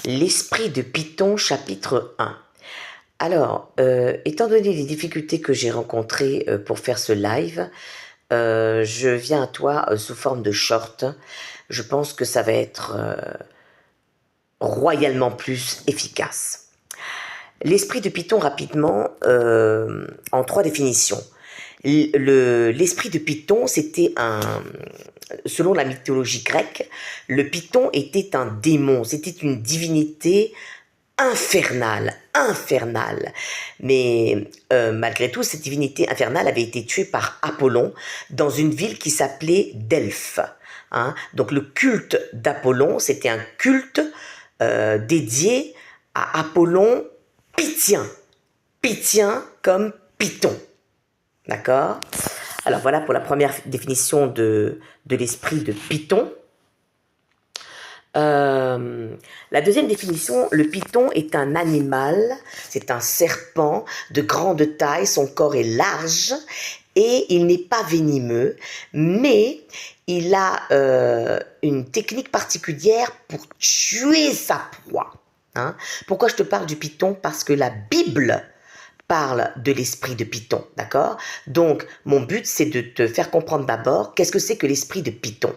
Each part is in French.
L'esprit de Python, chapitre 1. Alors, étant donné les difficultés que j'ai rencontrées pour faire ce live, je viens à toi sous forme de short. Je pense que ça va être royalement plus efficace. L'esprit de Python, rapidement, en 3 définitions. L'esprit de Python, c'était selon la mythologie grecque, le Python était un démon, c'était une divinité infernale. Mais malgré tout, cette divinité infernale avait été tuée par Apollon dans une ville qui s'appelait Delphes. Donc le culte d'Apollon, c'était un culte dédié à Apollon pythien. Pythien comme Python. D'accord? Alors voilà pour la première définition de l'esprit de Python. La deuxième définition, le python est un animal, c'est un serpent de grande taille, son corps est large et il n'est pas venimeux, mais il a une technique particulière pour tuer sa proie. Pourquoi je te parle du python? Parce que la Bible parle de l'esprit de Python, d'accord? Donc, mon but, c'est de te faire comprendre d'abord qu'est-ce que c'est que l'esprit de Python.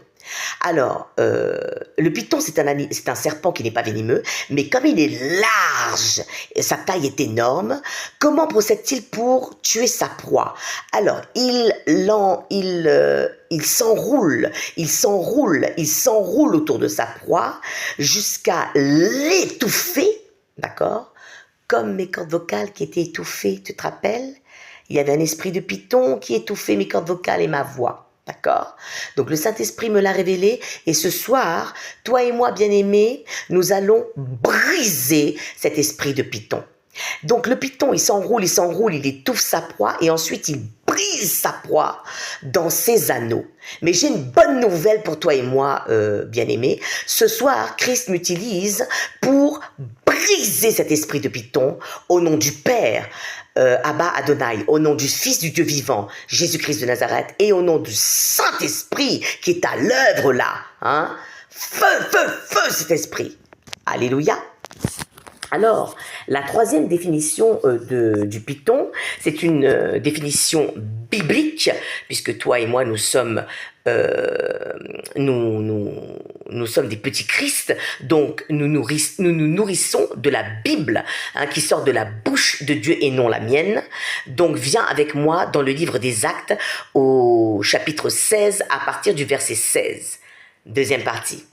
Alors, le python, c'est un serpent qui n'est pas venimeux, mais comme il est large, sa taille est énorme, comment procède-t-il pour tuer sa proie? Alors, il s'enroule autour de sa proie jusqu'à l'étouffer, d'accord? Comme mes cordes vocales qui étaient étouffées, tu te rappelles? Il y avait un esprit de python qui étouffait mes cordes vocales et ma voix. D'accord? Donc le Saint-Esprit me l'a révélé et ce soir, toi et moi, bien-aimés, nous allons briser cet esprit de python. Donc le python, il s'enroule, il étouffe sa proie et ensuite il brise sa proie dans ses anneaux. Mais j'ai une bonne nouvelle pour toi et moi, bien-aimés. Ce soir, Christ m'utilise pour briser cet esprit de python au nom du Père, Abba Adonai, au nom du Fils du Dieu vivant, Jésus-Christ de Nazareth, et au nom du Saint-Esprit qui est à l'œuvre là. Feu, feu, feu cet esprit. Alléluia. Alors, la troisième définition du python, c'est une définition biblique, puisque toi et moi, nous sommes des petits Christ, donc nous nous nourrissons de la Bible, qui sort de la bouche de Dieu et non la mienne. Donc viens avec moi dans le livre des Actes au chapitre 16 à partir du verset 16. Deuxième partie.